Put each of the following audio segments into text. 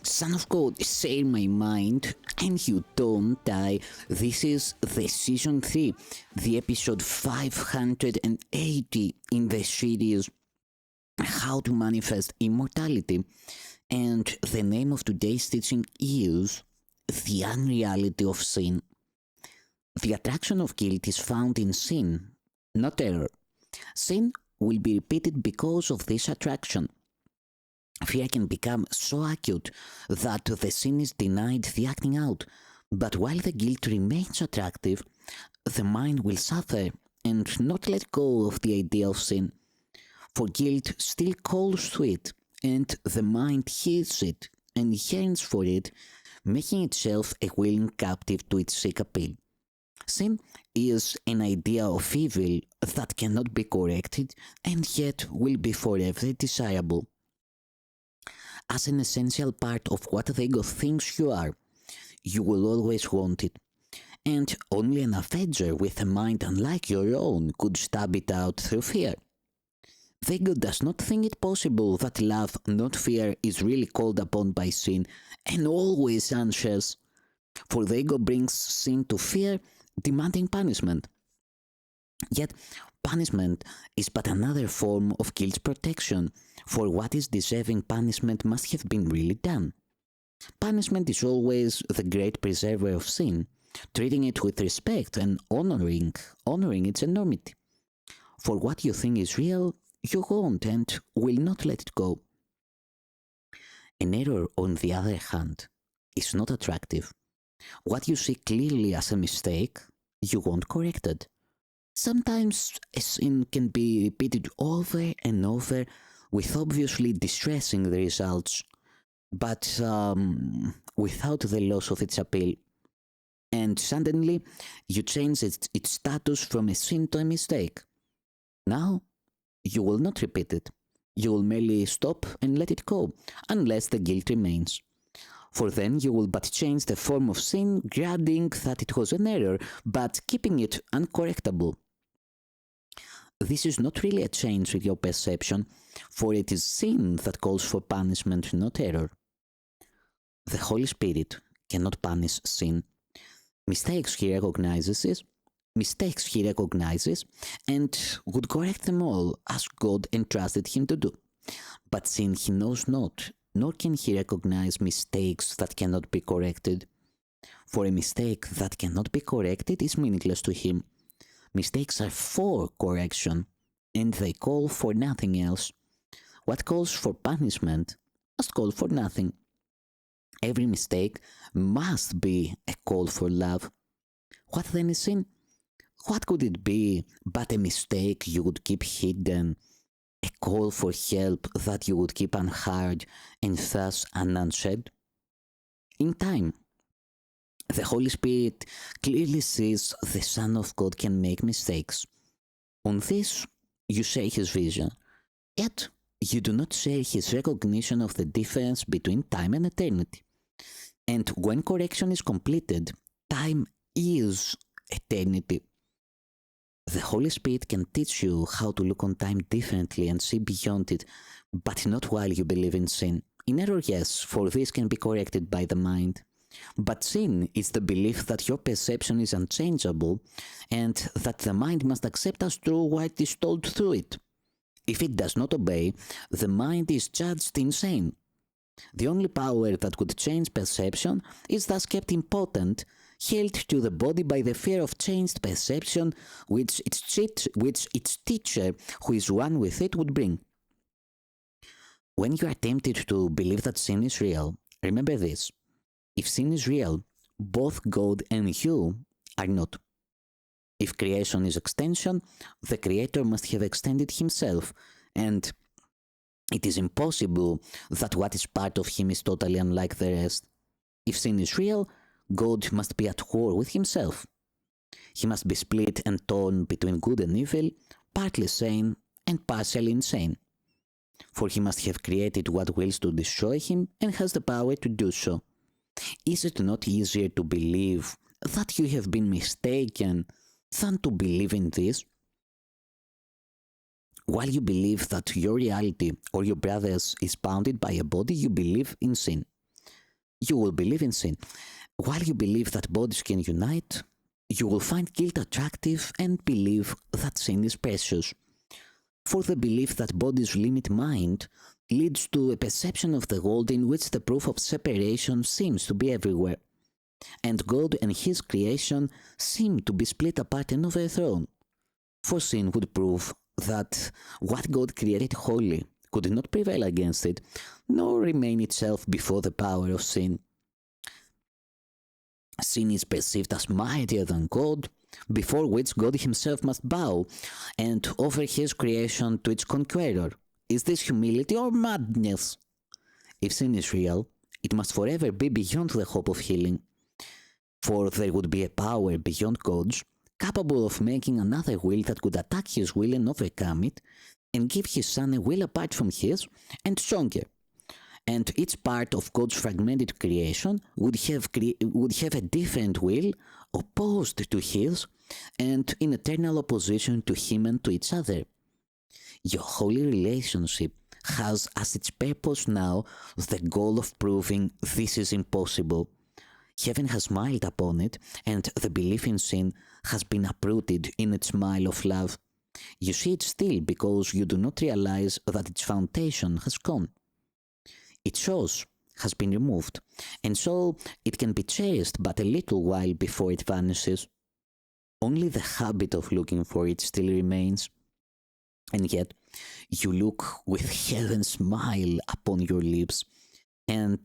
Son of God, share my mind, and you don't die. This is the season 3, the episode 580 in the series How to Manifest Immortality. And the name of today's teaching is The Unreality of Sin. The attraction of guilt is found in sin, not error. Sin will be repeated because of this attraction. Fear can become so acute that the sin is denied the acting out, but while the guilt remains attractive, the mind will suffer and not let go of the idea of sin. For guilt still calls to it, and the mind hears it and yearns for it, making itself a willing captive to its sick appeal. Sin is an idea of evil that cannot be corrected and yet will be forever desirable. As an essential part of what the ego thinks you are, you will always want it. And only an avenger with a mind unlike your own could stab it out through fear. The ego does not think it possible that love, not fear, is really called upon by sin and always answers. For the ego brings sin to fear, demanding punishment. Yet, punishment is but another form of guilt's protection, for what is deserving punishment must have been really done. Punishment is always the great preserver of sin, treating it with respect and honoring its enormity. For what you think is real, you won't and will not let it go. An error, on the other hand, is not attractive. What you see clearly as a mistake, you want corrected. Sometimes a sin can be repeated over and over with obviously distressing the results, but without the loss of its appeal. And suddenly, you change its status from a sin to a mistake. Now, you will not repeat it. You will merely stop and let it go, unless the guilt remains. For then you will but change the form of sin, granting that it was an error, but keeping it uncorrectable. This is not really a change with your perception, for it is sin that calls for punishment, not error. The Holy Spirit cannot punish sin. Mistakes he recognizes, and would correct them all as God entrusted him to do. But sin he knows not, nor can he recognize mistakes that cannot be corrected. For a mistake that cannot be corrected is meaningless to him. Mistakes are for correction, and they call for nothing else. What calls for punishment must call for nothing. Every mistake must be a call for love. What then is sin? What could it be but a mistake you would keep hidden, a call for help that you would keep unheard and thus unanswered? In time, the Holy Spirit clearly sees the Son of God can make mistakes. On this, you share his vision, yet you do not share his recognition of the difference between time and eternity. And when correction is completed, time is eternity. The Holy Spirit can teach you how to look on time differently and see beyond it, but not while you believe in sin. In error, yes, for this can be corrected by the mind. But sin is the belief that your perception is unchangeable and that the mind must accept as true what is told through it. If it does not obey, the mind is judged insane. The only power that could change perception is thus kept impotent, held to the body by the fear of changed perception which its teacher, who is one with it, would bring. When you are tempted to believe that sin is real, remember this. If sin is real, both God and you are not. If creation is extension, the Creator must have extended himself, and it is impossible that what is part of him is totally unlike the rest. If sin is real, God must be at war with himself. He must be split and torn between good and evil, partly sane and partially insane. For he must have created what wills to destroy him and has the power to do so. Is it not easier to believe that you have been mistaken than to believe in this? While you believe that your reality or your brother's is bounded by a body, you believe in sin. You will believe in sin. While you believe that bodies can unite, you will find guilt attractive and believe that sin is precious. For the belief that bodies limit mind leads to a perception of the world in which the proof of separation seems to be everywhere, and God and His creation seem to be split apart and overthrown. For sin would prove that what God created holy could not prevail against it, nor remain itself before the power of sin. Sin is perceived as mightier than God, before which God himself must bow and offer his creation to its conqueror. Is this humility or madness? If sin is real, it must forever be beyond the hope of healing. For there would be a power beyond God's, capable of making another will that could attack his will and overcome it, and give his son a will apart from his, and stronger. And each part of God's fragmented creation would have a different will, opposed to his, and in eternal opposition to him and to each other. Your holy relationship has as its purpose now the goal of proving this is impossible. Heaven has smiled upon it, and the belief in sin has been uprooted in its smile of love. You see it still because you do not realize that its foundation has gone. Its source has been removed, and so it can be chased but a little while before it vanishes. Only the habit of looking for it still remains. And yet, you look with heaven's smile upon your lips, and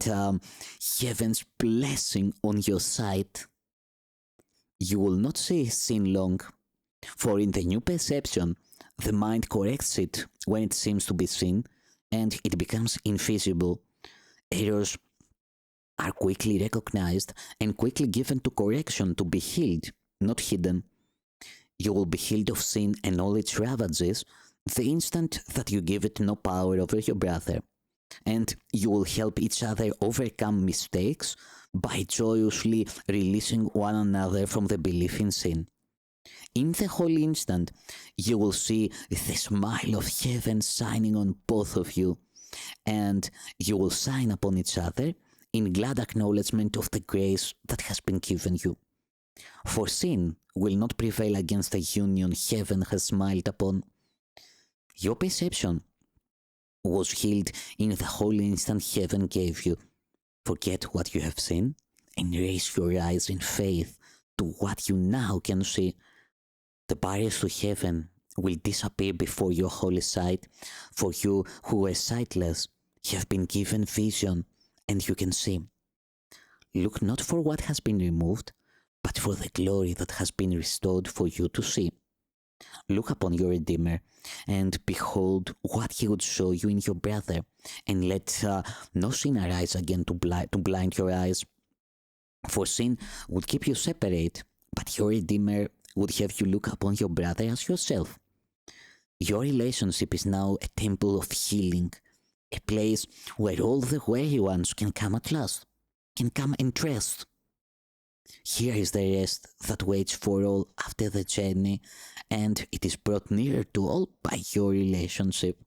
heaven's blessing on your sight. You will not see sin long, for in the new perception, the mind corrects it when it seems to be sin, and it becomes invisible. Errors are quickly recognized and quickly given to correction to be healed, not hidden. You will be healed of sin and all its ravages the instant that you give it no power over your brother, and you will help each other overcome mistakes by joyously releasing one another from the belief in sin. In the holy instant, you will see the smile of heaven shining on both of you, and you will sign upon each other in glad acknowledgement of the grace that has been given you. For sin will not prevail against the union heaven has smiled upon. Your perception was healed in the holy instant heaven gave you. Forget what you have seen and raise your eyes in faith to what you now can see. The barriers to heaven will disappear before your holy sight, for you who were sightless have been given vision, and you can see. Look not for what has been removed, but for the glory that has been restored for you to see. Look upon your Redeemer, and behold what he would show you in your brother, and let no sin arise again to blind your eyes. For sin would keep you separate, but your Redeemer would have you look upon your brother as yourself. Your relationship is now a temple of healing, a place where all the weary ones can come at last, can come and rest. Here is the rest that waits for all after the journey, and it is brought nearer to all by your relationship.